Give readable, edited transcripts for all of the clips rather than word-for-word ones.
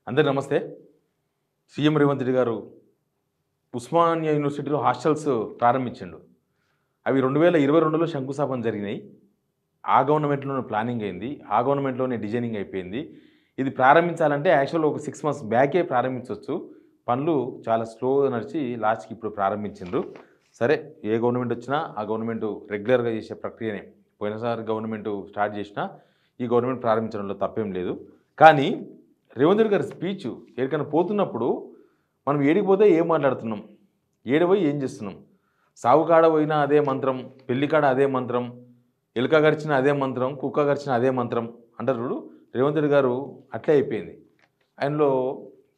అందరికీ నమస్తే. సీఎం రేవంత్ రెడ్డి గారు ఉస్మానియా యూనివర్సిటీలో హాస్టల్స్ ప్రారంభించిండు. అవి 2022లో శంకుస్థాపన జరిగినాయి. ఆ గవర్నమెంట్‌లోనే ప్లానింగ్ అయింది. ఆ గవర్నమెంట్‌లోనే డిజైనింగ్ అయిపోయింది. ఇది ప్రారంభించాలంటే యాక్చువల్‌గా ఒక 6 మంత్స్ బ్యాకే ప్రారంభించొచ్చు. పనులు చాలా స్లోగా నడిచి లాస్ట్‌కి ఇప్పుడు ప్రారంభించిండ్రు. సరే, ఏ గవర్నమెంట్ వచ్చినా ఆ గవర్నమెంట్ రెగ్యులర్‌గా చేసే ప్రక్రియనే. పోయినసారి గవర్నమెంట్ స్టార్ట్ చేసినా ఈ గవర్నమెంట్ ప్రారంభించడంలో తప్పేం లేదు. కానీ రేవంత్ రెడ్డి గారి స్పీచ్ ఎక్కడికైనా పోతున్నప్పుడు మనం ఏడికి పోతే ఏం మాట్లాడుతున్నాం, ఏడ పోయి ఏం చేస్తున్నాం, సావు కాడ పోయినా అదే మంత్రం, పెళ్లి కాడ అదే మంత్రం, ఎలుక గడిచిన అదే మంత్రం, కుక్క గడిచిన అదే మంత్రం అంటారు చూడు. రేవంత్ రెడ్డి గారు అట్లే అయిపోయింది. ఆయనలో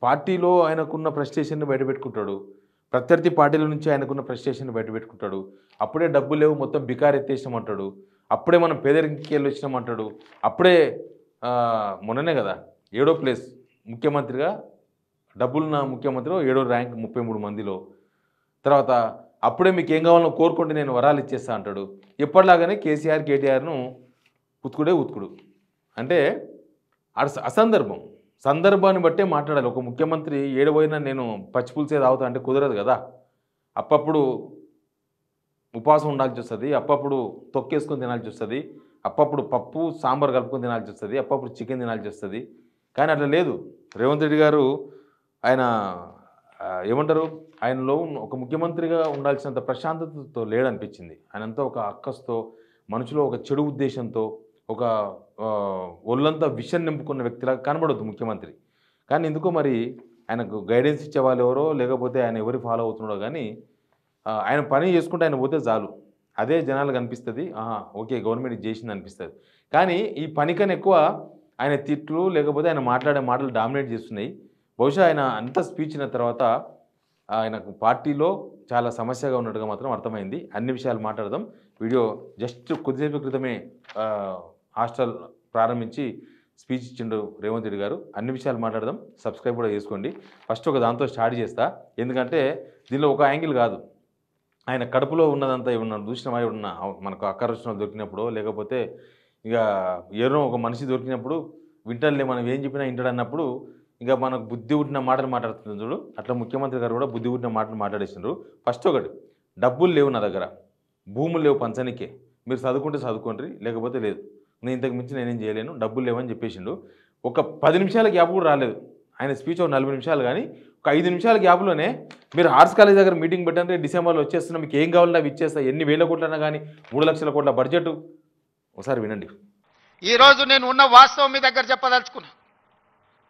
పార్టీలో ఆయనకున్న ఫ్రస్ట్రేషన్‌ని బయటపెట్టుకుంటాడు. ప్రత్యర్థి పార్టీల నుంచి ఆయనకున్న ఫ్రస్ట్రేషన్‌ని బయటపెట్టుకుంటాడు. అప్పుడే డబ్బులు లేవు, మొత్తం బికారు ఎత్తేసినామంటాడు. అప్పుడే మనం పేదరికంకి వెళ్ళి వచ్చినామంటాడు. అప్పుడే మొన్ననే కదా 7వ ప్లేస్ ముఖ్యమంత్రిగా, డబ్బులున్న ముఖ్యమంత్రిలో 7వ ర్యాంక్ 33 మందిలో. తర్వాత అప్పుడే మీకు ఏం కావాలో కోరుకుంటే నేను వరాలు ఇచ్చేస్తా అంటాడు. ఎప్పటిలాగానే కేసీఆర్, కేటీఆర్‌ను ఉతుకుడే ఉతుకుడు. అంటే అసందర్భం. సందర్భాన్ని బట్టే మాట్లాడాలి. ఒక ముఖ్యమంత్రి ఏడ పోయినా నేను పచ్చి పులుసే తాగుతా అంటే కుదరదు కదా. అప్పుడప్పుడు ఉపవాసం ఉండాల్సి వస్తుంది, అప్పుడప్పుడు తొక్కేసుకొని తినాల్సి వస్తుంది, అప్పుడప్పుడు పప్పు సాంబార్ కలుపుకొని తినాల్సి వస్తుంది, అప్పుడప్పుడు చికెన్ తినాల్సి వస్తుంది. కానీ అట్లా లేదు. రేవంత్ రెడ్డి గారు ఆయన ఏమంటారు, ఆయనలో ఒక ముఖ్యమంత్రిగా ఉండాల్సినంత ప్రశాంతతతో లేడనిపించింది. ఆయనంతా ఒక అక్కస్తో, మనుషులో ఒక చెడు ఉద్దేశంతో, ఒక ఒళ్ళంతా విషం నింపుకున్న వ్యక్తిలాగా కనబడొద్దు ముఖ్యమంత్రి. కానీ ఎందుకో మరి ఆయనకు గైడెన్స్ ఇచ్చే వాళ్ళు ఎవరో, లేకపోతే ఆయన ఎవరు ఫాలో అవుతున్నాడో కానీ ఆయన పని చేసుకుంటే ఆయన పోతే చాలు. అదే జనాలకు అనిపిస్తుంది, ఓకే గవర్నమెంట్ ఇది చేసింది అనిపిస్తుంది. కానీ ఈ పనికన్నా ఎక్కువ ఆయన తిట్లు, లేకపోతే ఆయన మాట్లాడే మాటలు డామినేట్ చేస్తున్నాయి. బహుశా ఆయన అంత స్పీచ్ ఇచ్చిన తర్వాత ఆయనకు పార్టీలో చాలా సమస్యగా ఉన్నట్టుగా మాత్రం అర్థమైంది. అన్ని విషయాలు మాట్లాడదాం. వీడియో జస్ట్ కొద్దిసేపు క్రితమే హాస్టల్ ప్రారంభించి స్పీచ్ ఇచ్చిండు రేవంత్ రెడ్డి గారు. అన్ని విషయాలు మాట్లాడదాం. సబ్స్క్రైబ్ కూడా చేసుకోండి. ఫస్ట్ ఒక దాంతో స్టార్ట్ చేస్తా. ఎందుకంటే దీనిలో ఒక యాంగిల్ కాదు, ఆయన కడుపులో ఉన్నదంతా ఏమన్నా చూసినామా, ఏమన్నా మనకు అక్కరచన దొరికినప్పుడు, లేకపోతే ఇక ఏదో ఒక మనిషి దొరికినప్పుడు వింటలే మనం ఏం చెప్పినా వింటాడు అన్నప్పుడు ఇక మనకు బుద్ధి పుట్టిన మాటలు మాట్లాడుతుంది చూడు. అట్లా ముఖ్యమంత్రి గారు కూడా బుద్ధి పుట్టిన మాటలు మాట్లాడేసిండ్రు. ఫస్ట్ ఒకటి, డబ్బులు లేవు నా దగ్గర, భూములు లేవు పంచనికే, మీరు చదువుకుంటే చదువుకోండి, లేకపోతే లేదు, నేను ఇంతకు మించి నేనేం చేయలేను, డబ్బులు లేవని చెప్పేసిండు. ఒక 10 నిమిషాల గ్యాప్ కూడా రాలేదు. ఆయన స్పీచ్ ఒక 40 నిమిషాలు, కానీ ఒక 5 నిమిషాల గ్యాప్లోనే మీరు ఆర్ట్స్ కాలేజ్ దగ్గర మీటింగ్ పెట్టండి, డిసెంబర్లో వచ్చేస్తున్నా, మీకు ఏం కావాలో అవి ఇచ్చేస్తా, ఎన్ని వేల కోట్లన్నా కానీ 3 లక్షల కోట్ల బడ్జెట్. ఒకసారి వినండి. ఈరోజు నేను ఉన్న వాస్తవం మీ దగ్గర చెప్పదలుచుకున్నా.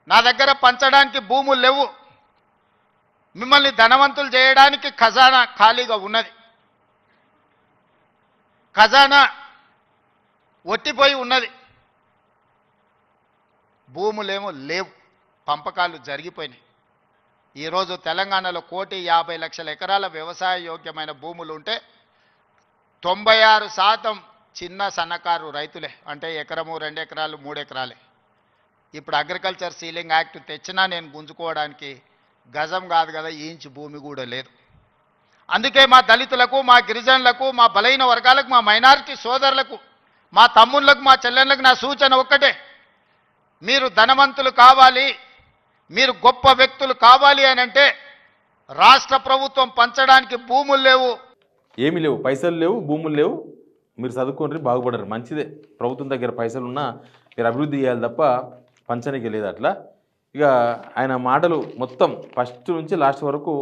నా దగ్గర పంచడానికి భూములు లేవు, మిమ్మల్ని ధనవంతులు చేయడానికి ఖజానా ఖాళీగా ఉన్నది. ఖజానా ఒట్టిపోయి ఉన్నది, భూములేమో లేవు, పంపకాలు జరిగిపోయినాయి. ఈరోజు తెలంగాణలో 1,50,00,000 ఎకరాల వ్యవసాయ యోగ్యమైన భూములు ఉంటే 96% చిన్న సన్నకారు రైతులే. అంటే ఎకరము, 2 ఎకరాలు, 3 ఎకరాలే. ఇప్పుడు అగ్రికల్చర్ సీలింగ్ యాక్ట్ తెచ్చినా నేను గుంజుకోవడానికి గజం కాదు కదా, ఇంచు భూమి కూడా లేదు. అందుకే మా దళితులకు, మా గిరిజనులకు, మా బలైన వర్గాలకు, మా మైనారిటీ సోదరులకు, మా తమ్ముళ్ళకు, మా చెల్లెళ్ళకు నా సూచన ఒక్కటే, మీరు ధనవంతులు కావాలి, మీరు గొప్ప వ్యక్తులు కావాలి అని అంటే రాష్ట్ర ప్రభుత్వం పంచడానికి భూములు లేవు, ఏమీ లేవు, పైసలు లేవు, భూములు లేవు, మీరు చదువుకోండి, బాగుపడరు, మంచిదే. ప్రభుత్వం దగ్గర పైసలు ఉన్నా మీరు అభివృద్ధి చేయాలి తప్ప పంచనికి లేదు. అట్లా ఇక ఆయన మాటలు మొత్తం ఫస్ట్ నుంచి లాస్ట్ వరకు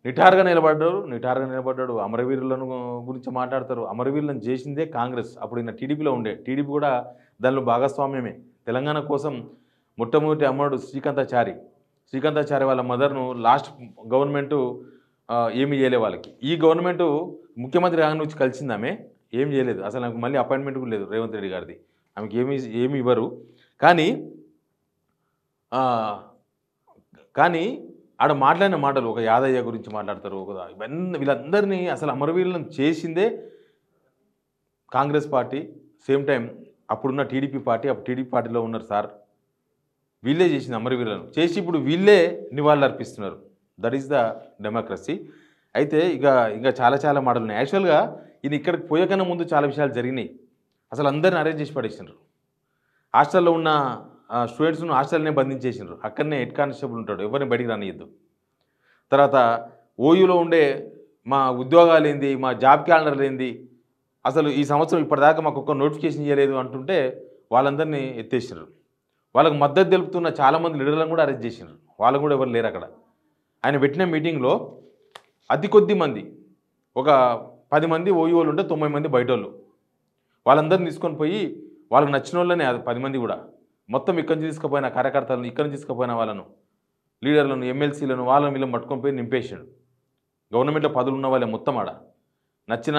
నిటారుగా నిలబడ్డాడు. అమరవీరులను గురించి మాట్లాడతారు. అమరవీరులను చేసిందే కాంగ్రెస్. అప్పుడు ఈయన టీడీపీలో ఉండే, టీడీపీ కూడా దానిలో భాగస్వామ్యమే. తెలంగాణ కోసం మొట్టమొదటి అమరుడు శ్రీకాంతాచారి వాళ్ళ మదర్ను లాస్ట్ గవర్నమెంటు ఏమీ చేయలే వాళ్ళకి. ఈ గవర్నమెంటు ముఖ్యమంత్రి కాంగ్రెస్ నుంచి కలిసిందామే, ఏం చేయలేదు. అసలు నాకు మళ్ళీ అపాయింట్మెంట్ కూడా లేదు రేవంత్ రెడ్డి గారిది. ఆమెకి ఏమి ఇవ్వరు. కానీ ఆడ మాట్లాడిన మాటలు, ఒక యాదయ్య గురించి మాట్లాడతారు, ఇవన్నీ వీళ్ళందరినీ అసలు అమరవీరులను చేసిందే కాంగ్రెస్ పార్టీ. సేమ్ టైం అప్పుడున్న టీడీపీ పార్టీ, అప్పుడు టీడీపీ పార్టీలో ఉన్నారు సార్, వీళ్ళే చేసింది అమరవీరులను. చేసి ఇప్పుడు వీళ్ళే నివాళులు అర్పిస్తున్నారు. That is the democracy. అయితే ఇంకా చాలా మాటలు ఉన్నాయి. యాక్చువల్గా ఈయన ఇక్కడికి పోయేకన్నా ముందు చాలా విషయాలు జరిగినాయి. అసలు అందరిని అరేంజ్ చేసి పడేసినారు. హాస్టల్లో ఉన్న స్టూడెంట్స్ను హాస్టల్నే బంధించేసినారు. అక్కడనే హెడ్ కానిస్టేబుల్ ఉంటాడు, ఎవరిని బయటికి రానియద్దు. తర్వాత ఓయూలో ఉండే మా ఉద్యోగాలు ఏంది, మా జాబ్ క్యాలెండర్లు ఏంది, అసలు ఈ సంవత్సరం ఇప్పటిదాకా మాకు ఒక్క నోటిఫికేషన్ ఇవ్వలేదు అంటుంటే వాళ్ళందరినీ ఎత్తేసినారు. వాళ్ళకు మద్దతు తెలుపుతున్న చాలామంది లీడర్లను కూడా అరెస్ట్ చేసినారు. వాళ్ళు కూడా ఎవరు లేరు అక్కడ. ఆయన పెట్టిన మీటింగ్లో అతి కొద్ది మంది, ఒక 10 మంది ఓయూలు ఉంటే 90 మంది బయటోళ్ళు. వాళ్ళందరినీ తీసుకొని పోయి వాళ్ళకి నచ్చిన వాళ్ళని 10 మంది కూడా మొత్తం ఇక్కడి నుంచి తీసుకుపోయిన కార్యకర్తలను, ఇక్కడి నుంచి తీసుకుపోయిన వాళ్ళను, లీడర్లను, ఎమ్మెల్సీలను, వాళ్ళని వీళ్ళని పట్టుకొని పోయి నింపేసాడు. గవర్నమెంట్లో పదవులు ఉన్న వాళ్ళే మొత్తం ఆడ. నచ్చిన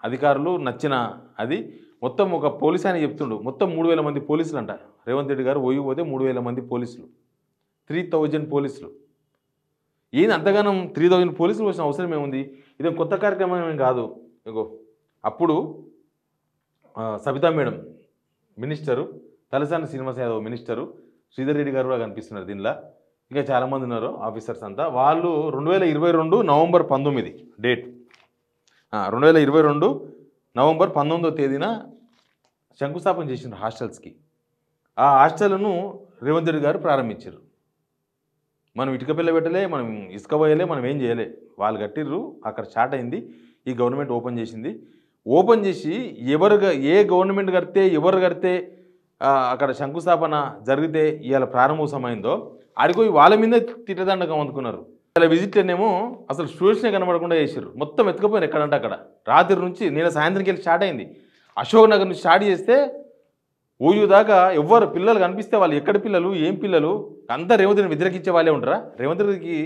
అధికారులు, నచ్చిన అది మొత్తం ఒక పోలీస్ ఆయన చెప్తుండు. మొత్తం 3000 మంది పోలీసులు అంట. రేవంత్ రెడ్డి గారు ఓయి పోతే 3000 మంది పోలీసులు, 3000 పోలీసులు. ఏంది అంతగానం 3000 పోలీసులు వచ్చిన అవసరం ఏముంది? ఇదేం కొత్త కార్యక్రమం ఏం కాదు. ఇగో అప్పుడు Sabitha madam minister, Talasani Srinivas Yadav minister, Sridhar Reddy గారు కూడా కనిపిస్తున్నారు దీనిలో. ఇంకా చాలామంది ఉన్నారు ఆఫీసర్స్ అంతా. వాళ్ళు 2022 నవంబర్ 19 డేట్, 2022 నవంబర్ 19వ తేదీన శంకుస్థాపన చేసిండ్రు హాస్టల్స్కి. ఆ హాస్టల్ను రేవంత్ రెడ్డి గారు ప్రారంభించారు. మనం ఇటుక పిల్ల పెట్టలే, మనం ఇసుక పోయలే, మనం ఏం చేయలే. వాళ్ళు కట్టిర్రు, అక్కడ స్టార్ట్ అయింది. ఈ గవర్నమెంట్ ఓపెన్ చేసింది. ఓపెన్ చేసి ఏ గవర్నమెంట్ కడితే, ఎవరు కడితే అక్కడ శంకుస్థాపన జరిగితే ఇవాళ ప్రారంభోత్సవమైందో ఆడిపోయి వాళ్ళ మీద తిట్టదండకం అందుకున్నారు. ఇలా విజిట్లనేమో అసలు స్టూడెంట్స్నే కనబడకుండా చేశారు. మొత్తం ఎత్తుకపోయారు ఎక్కడంటే అక్కడ. రాత్రి నుంచి నేను సాయంత్రంకి వెళ్ళి స్టార్ట్ అయింది. అశోక్ నగర్ నుంచి స్టార్ట్ చేస్తే ఓయూ దాకా ఎవ్వరు పిల్లలు కనిపిస్తే వాళ్ళు ఎక్కడి పిల్లలు, ఏం పిల్లలు, అంతా రేవంత్ రెడ్డిని వ్యతిరేకించే వాళ్ళే ఉంటారా? రేవంత్ రెడ్డికి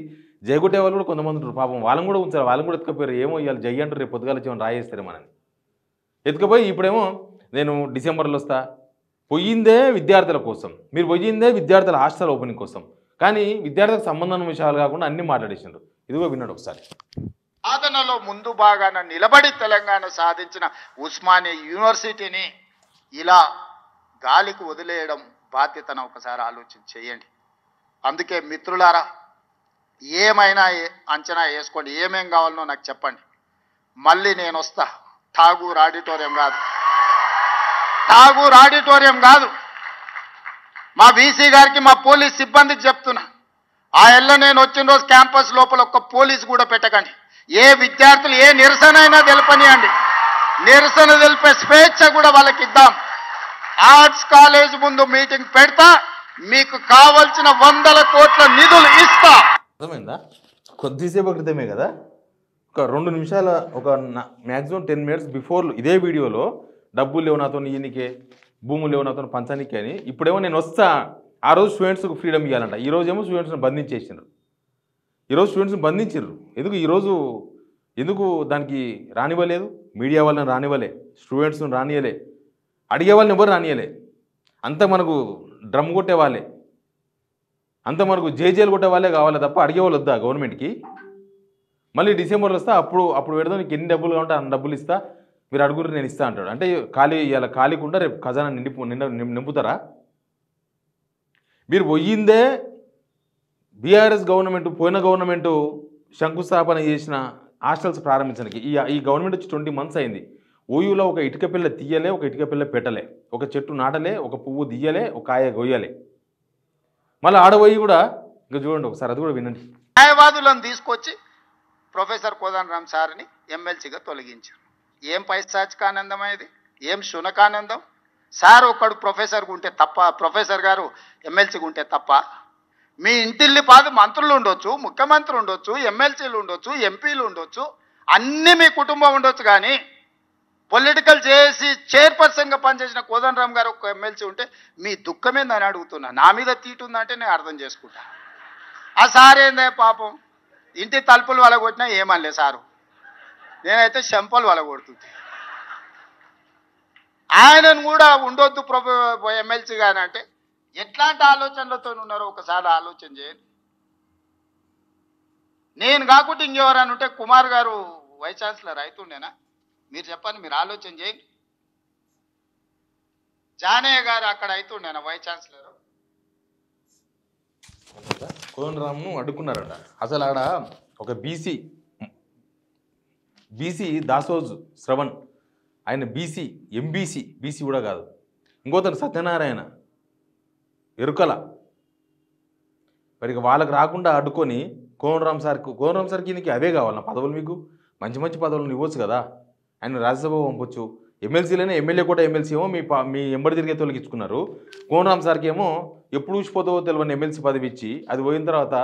జయగొట్టే వాళ్ళు కూడా కొంతమంది ఉంటారు. పాపం వాళ్ళని కూడా ఉంచారు. వాళ్ళని కూడా ఎత్తుకపోయారు. ఏమో ఇవాళ జై అంటారు, రేపు పొద్దుగాల వచ్చి రాయేస్తారు మనని. ఎత్తుకపోయి ఇప్పుడేమో నేను డిసెంబర్లో వస్తా. పోయిందే విద్యార్థుల కోసం, మీరు పోయిందే విద్యార్థుల హాస్టల్ ఓపెనింగ్ కోసం. కానీ విద్యార్థులకు సంబంధం విషయాలు కాకుండా అన్ని మాట్లాడేసిండ్రు. ఇదిగో విన్నాడు ఒకసారి. సాధనలో ముందు భాగాన నిలబడి తెలంగాణ సాధించిన ఉస్మానియా యూనివర్సిటీని ఇలా గాలికి వదిలేయడం బాధ్యతను ఒకసారి ఆలోచన చేయండి. అందుకే మిత్రులారా, ఏమైనా అంచనా వేసుకోండి, ఏమేం కావాలనో నాకు చెప్పండి. మళ్ళీ నేను వస్తా. ఠాగూర్ ఆడిటోరియం కాదు, ఠాగూర్ ఆడిటోరియం కాదు. మా వీసీ గారికి, మా పోలీస్ సిబ్బందికి చెప్తున్నా, ఆ ఎల్ల నేను వచ్చిన రోజు క్యాంపస్ లోపల ఒక్క పోలీసు కూడా పెట్టకండి. ఏ విద్యార్థులు ఏ నిరసన అయినా తెలపనియండి. నిరసన తెలిపే స్వేచ్ఛ కూడా వాళ్ళకి ఇద్దాం. ఆర్ట్స్ కాలేజ్ ముందు మీటింగ్ పెడతా, మీకు కావలసిన 100 కోట్ల నిధులు ఇస్తా. అర్థమైందా? కొద్దిసేపు క్రితమే కదా, ఒక 2 నిమిషాల, ఒక మ్యాక్సిమం 10 మినిట్స్ బిఫోర్ ఇదే వీడియోలో డబ్బులు లేవు నాతో ఈయనకే, భూములు లేవు నాతో పంచానికి అని. ఇప్పుడేమో నేను వస్తా, ఆ రోజు స్టూడెంట్స్కి ఫ్రీడమ్ ఇవ్వాలంట. ఈరోజు ఏమో స్టూడెంట్స్ని బంధించేసినారు. ఈరోజు స్టూడెంట్స్ని బంధించారు. ఈరోజు ఎందుకు దానికి రానివ్వలేదు? మీడియా వాళ్ళని రానివ్వలే, స్టూడెంట్స్ని రానియలే, అడిగే వాళ్ళని ఎవరు రానియలే. అంత మనకు డ్రమ్ కొట్టే వాళ్ళే, అంత మనకు జేజేలు కొట్టే వాళ్ళే కావాలి తప్ప అడిగేవాళ్ళు వద్దా గవర్నమెంట్కి? మళ్ళీ డిసెంబర్లో వస్తా, అప్పుడు పెడదాం, నీకు ఎన్ని డబ్బులు కావాలంటే అన్ని డబ్బులు ఇస్తా, మీరు అడుగురు నేను ఇస్తా అంటాడు. అంటే ఇలా ఖాళీకుండా రేపు ఖజానా నింపుతారా? మీరు పోయిందే బీఆర్ఎస్ గవర్నమెంట్, పోయిన గవర్నమెంట్ శంకుస్థాపన చేసిన హాస్టల్స్ ప్రారంభించడానికి. ఈ గవర్నమెంట్ వచ్చి 20 మంత్స్ అయింది. ఓయూలో ఒక ఇటుక పిల్ల తీయలే, ఒక ఇటుక పిల్ల పెట్టలే, ఒక చెట్టు నాటలే, ఒక పువ్వు దియ్యలే, ఒక కాయ గొయ్యలే. మళ్ళీ ఆడబోయి కూడా ఇంకా చూడండి ఒకసారి, అది కూడా వినండి. న్యాయవాదులను తీసుకొచ్చి ప్రొఫెసర్ కోదండరామ్ సార్ని ఎమ్మెల్సీగా తొలగించారు. ఏం పైశాచికానందం ఇది, ఏం శునకానందం? సార్ ఒక్కడు ప్రొఫెసర్గా ఉంటే తప్ప, ప్రొఫెసర్ గారు ఎమ్మెల్సీగా ఉంటే తప్ప? మీ ఇంటిల్లి పాదు మంత్రులు ఉండొచ్చు, ముఖ్యమంత్రి ఉండొచ్చు, ఎమ్మెల్సీలు ఉండొచ్చు, ఎంపీలు ఉండొచ్చు, అన్నీ మీ కుటుంబం ఉండొచ్చు. కానీ పొలిటికల్ చేసి చైర్పర్సన్గా పనిచేసిన కోదండరామ్ గారు ఒక ఎమ్మెల్సీ ఉంటే మీ దుఃఖమేందని అడుగుతున్నా. నా మీద తీటు ఉందంటే నేను అర్థం చేసుకుంటా. ఆ సార్ ఏందే పాపం, ఇంటి తలుపులు వలగొట్టినా ఏమనలే సారు, నేనైతే చెంపలు వలగొడుతుంది. ఆయనను కూడా ఉండొద్దు ఎమ్మెల్సీ గాని అంటే ఎట్లాంటి ఆలోచనలతో ఉన్నారో ఒకసారి ఆలోచన చేయండి. నేను కాకుండా ఇంకెవరైనా ఉంటే కుమార్ గారు వైస్ ఛాన్సలర్ అవుతుండేనా? మీరు చెప్పండి, మీరు ఆలోచన చేయండి. జానయ్య గారు అక్కడ అవుతుండేనా వైస్ ఛాన్సలర్? కోదండరామ్ను అడ్డుకున్నారట. అసలు ఆడ ఒక బీసీ దాసోజు శ్రవణ్, ఆయన బీసీ, ఎంబీసీ, బీసీ కూడా కాదు, ఇంకోతను సత్యనారాయణ, ఎరుకల. మరి వాళ్ళకి రాకుండా అడ్డుకొని కోనరామ్ సార్కి నీకు అవే కావాలన్నా పదవులు? మీకు మంచి మంచి పదవులను ఇవ్వచ్చు కదా. ఆయన రాజ్యసభ పంపొచ్చు. ఎమ్మెల్సీలైనా ఎమ్మెల్యే కూడా ఎమ్మెల్సీ ఏమో మీ ఎంబడి తిరిగే తొలగించుకున్నారు. కోనరామ్ సార్కి ఏమో ఎప్పుడు ఊసిపోతావో తెలియని ఎమ్మెల్సీ పదవి ఇచ్చి అది పోయిన తర్వాత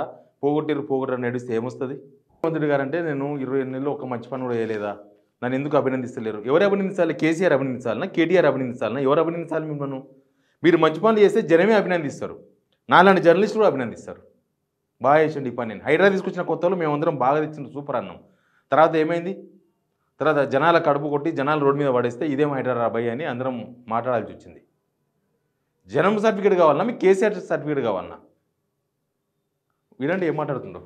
పోగొట్టరు నడిస్తే ఏమొస్తుంది? ముఖ్యమంత్రి గారు అంటే నేను 20 నెలలు ఒక మంచి పని కూడా చేయలేదా, నన్ను ఎందుకు అభినందిస్తలేరు? ఎవరు అభినందించాలి? కేసీఆర్ అభినందించాలన్నా, కేటీఆర్ అభినందించాలన్నా? ఎవరు అభినందించాలి మిమ్మల్ని? మీరు మంచి పనులు చేస్తే జనమే అభినందిస్తారు, నాలాంటి జర్నలిస్టులు కూడా అభినందిస్తారు. బాగా చేసిండు ఈ పని. నేను హైదరాబాద్ తీసుకొచ్చిన కొత్తలో మేమందరం బాగా తెచ్చిన సూపర్ అన్నాం. తర్వాత ఏమైంది? తర్వాత జనాల కడుపు కొట్టి జనాలు రోడ్డు మీద పడేస్తే ఇదేం హైదరాబాద్ భయ్ అని అందరం మాట్లాడాల్సి వచ్చింది. జనం సర్టిఫికేట్ కావాలన్నా, మీకు కేసీఆర్ సర్టిఫికేట్ కావాలన్నా? వినండి ఏం మాట్లాడుతుండో.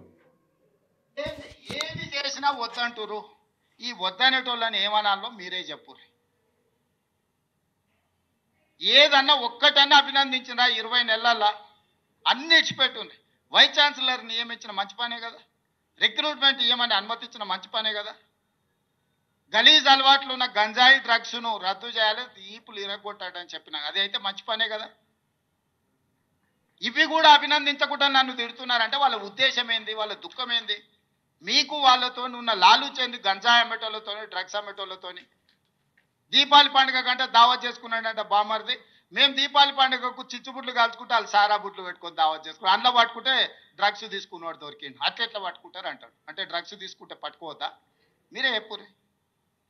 ఏది చేసినా వద్దంటారు. ఈ వద్దనేటోళ్ళని ఏమనాలో మీరే చెప్పు. ఏదన్నా ఒక్కటన్నా అభినందించినా 20 నెలల అన్ని ఇచ్చిపెట్టుంది. వైస్ ఛాన్సలర్ నియమించిన మంచి పనే కదా. రిక్రూట్మెంట్ ఇవ్వమని అనుమతించిన మంచి పనే కదా. గలీజ్ అలవాట్లు ఉన్న గంజాయి డ్రగ్స్ను రద్దు చేయాలి, ఈపులు ఇరగొట్టాడని చెప్పిన అది అయితే మంచి పనే కదా. ఇవి కూడా అభినందించకుండా నన్ను తిడుతున్నారంటే వాళ్ళ ఉద్దేశం ఏంది, వాళ్ళ దుఃఖం ఏంది? మీకు వాళ్ళతో ఉన్న లాలూచేంది? గంజాయి అమ్మేటోళ్ళతోని, డ్రగ్స్ అమ్మేటోళ్ళతోని. దీపావళి పండుగ కంటే దావత్ చేసుకున్నాడంటే బామర్ది. మేము దీపావళి పండుగకు చిచ్చుబుడ్లు కాల్చుకుంటే వాళ్ళు సారా బుడ్లు పెట్టుకొని దావత్ చేసుకున్నాం. అందులో పట్టుకుంటే డ్రగ్స్ తీసుకున్నవాడు దొరికింది. అట్లా పట్టుకుంటారు అంటాడు. అంటే డ్రగ్స్ తీసుకుంటే పట్టుకోవద్దా? మీరే చెప్పుర్రి.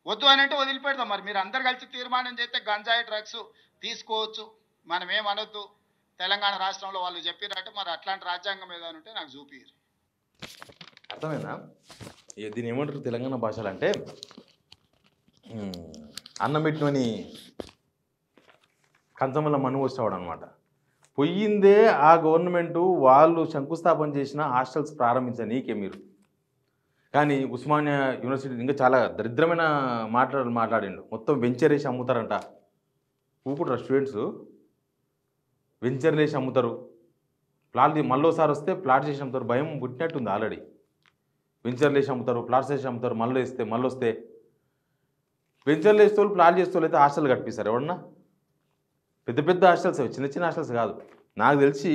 వద్దు అని అంటే వదిలిపెడతాం. మరి మీరు అందరు కలిసి తీర్మానం చేస్తే గంజాయి డ్రగ్స్ తీసుకోవచ్చు, మనం ఏమనొద్దు. తెలంగాణ రాష్ట్రంలో వాళ్ళు చెప్పినట్టు మరి అట్లాంటి రాజ్యాంగం ఏదైనా ఉంటే నాకు చూపిరు. అర్థమైందా? దీన్ని ఏమంటారు తెలంగాణ భాషలు అంటే అన్నం పెట్టినని కంచంలో మన్ను వచ్చేవాడు అనమాట. పొయ్యిందే ఆ గవర్నమెంటు వాళ్ళు శంకుస్థాపన చేసిన హాస్టల్స్ ప్రారంభించారు నీకే మీరు. కానీ ఉస్మానియా యూనివర్సిటీ ఇంకా చాలా దరిద్రమైన మాట్లాడిండు. మొత్తం వెంచర్ వేసి అమ్ముతారంట. ఊపుకుంటారు స్టూడెంట్స్, వెంచర్లు వేసి అమ్ముతారు. ప్లాట్ మళ్ళోసారి వస్తే ప్లాట్ చేసి అమ్ముతారు. భయం పుట్టినట్టుంది ఆల్రెడీ. వెంచర్లు వేసి అమ్ముతారు, ప్లాట్స్ వేసి అమ్ముతారు. మళ్ళొస్తే వెంచర్లు వేస్తే వాళ్ళు ప్లాట్ చేస్తే అయితే హాస్టల్ కట్టిస్తారు. ఎవరన్నా పెద్ద పెద్ద హాస్టల్స్, చిన్న చిన్న హాస్టల్స్ కాదు. నాకు తెలిసి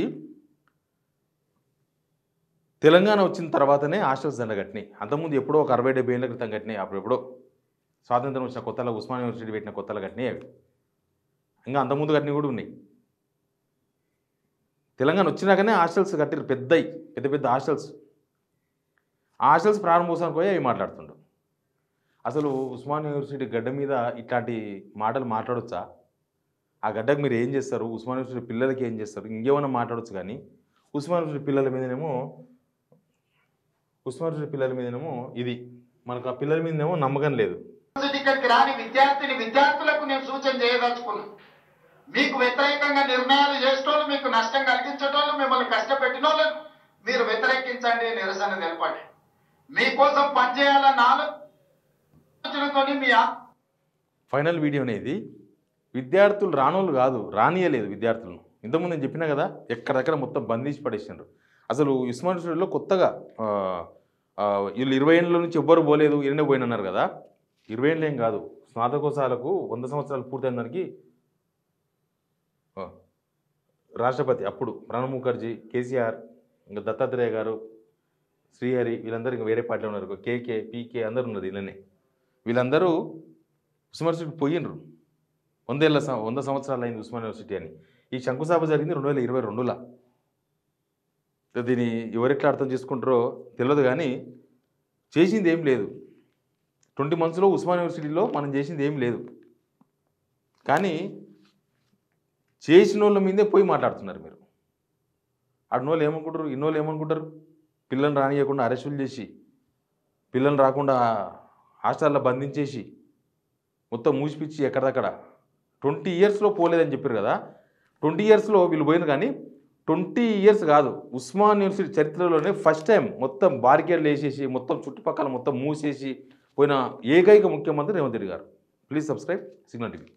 తెలంగాణ వచ్చిన తర్వాతనే హాస్టల్స్ దండ కట్టినాయి. అంతకుముందు ఎప్పుడో ఒక 60-70 ఏళ్ళ క్రితం కట్టినాయి. అప్పుడెప్పుడో స్వాతంత్రం వచ్చిన కొత్తలో ఉస్మానియా యూనివర్సిటీ పెట్టిన కొత్తలో కట్టినాయి అవి. ఇంకా అంతకుముందు కట్టినవి కూడా ఉన్నాయి. తెలంగాణ వచ్చినాకనే హాస్టల్స్ కట్టిరు, పెద్ద పెద్ద హాస్టల్స్. ఆ హాస్టల్స్ ప్రారంభోత్సవానికి పోయి అవి మాట్లాడుతుండు. అసలు ఉస్మానియా యూనివర్సిటీ గడ్డ మీద ఇట్లాంటి మాటలు మాట్లాడొచ్చా? ఆ గడ్డకు మీరు ఏం చేస్తారు? ఉస్మానియా యూనివర్సిటీ పిల్లలకి ఏం చేస్తారు? ఇంకేమైనా మాట్లాడవచ్చు. కానీ ఉస్మానియా యూనివర్సిటీ పిల్లల మీదనేమో ఇది మనకు ఆ పిల్లల మీదనేమో నమ్మకం లేదు. ఇక్కడికి రాని విద్యార్థులకు నేను సూచన చేయదలుచుకున్నాను. మీకు వ్యతిరేకంగా నిర్ణయాలు చేసేటోళ్ళు, మీకు నష్టం కలిగించేటోళ్ళు, మిమ్మల్ని కష్టపెట్టిన వాళ్ళని మీరు వ్యతిరేకించండి, నిరసన తెలపండి. మీకోసం పనిచేయాలన్న ఆలోచనతో మీ ఫైనల్ వీడియో అనేది విద్యార్థులు రానోళ్ళు కాదు, రానియలేదు విద్యార్థులను. ఇంతకుముందు నేను చెప్పినా కదా, ఎక్కడెక్కడ మొత్తం బంధించి పడేసినారు. అసలు ఉస్మానియా యూనివర్సిటీలో కొత్తగా వీళ్ళు 20 ఏళ్ళ నుంచి ఎవ్వరు పోలేదు, ఈయనే పోయినన్నారు కదా. 20 ఏళ్ళు ఏం కాదు, స్నాతకోత్సవాలకు 100 సంవత్సరాలు పూర్తయిన దానికి రాష్ట్రపతి అప్పుడు ప్రణబ్ ముఖర్జీ, కేసీఆర్, ఇంకా దత్తాత్రేయ గారు, శ్రీహరి, వీళ్ళందరూ ఇంకా వేరే పార్టీలో ఉన్నారు. కేకే, పీకే అందరూ ఉన్నారు. వీళ్ళందరూ ఉస్మానియా యూనివర్సిటీ పోయినరు. 100 సంవత్సరాలు అయింది ఉస్మానియా యూనివర్సిటీ అని. ఈ శంకుస్థాపన జరిగింది 2022లో. దీన్ని ఎవరెట్లా అర్థం చేసుకుంటారో తెలియదు. కానీ చేసింది ఏం లేదు. 20 monthsలో ఉస్మానియా యూనివర్సిటీలో మనం చేసింది ఏం లేదు. కానీ చేసిన వాళ్ళ మీదే పోయి మాట్లాడుతున్నారు మీరు. అడినోళ్ళు ఏమనుకుంటారు, ఇన్నోళ్ళు ఏమనుకుంటారు? పిల్లల్ని రానియకుండా అరెస్టులు చేసి, పిల్లల్ని రాకుండా హాస్టల్లో బంధించేసి, మొత్తం మూసిపిచ్చి ఎక్కడదక్కడ 20 yearsలో పోలేదని చెప్పారు కదా. 20 yearsలో వీళ్ళు పోయినారు. కానీ 20 years కాదు, ఉస్మానియా యూనివర్సిటీ చరిత్రలోనే ఫస్ట్ టైం మొత్తం బారికేడ్లు వేసేసి, మొత్తం చుట్టుపక్కల మొత్తం మూసేసి పోయిన ఏకైక ముఖ్యమంత్రి రేవంత్ రెడ్డి గారు. Please subscribe signal TV.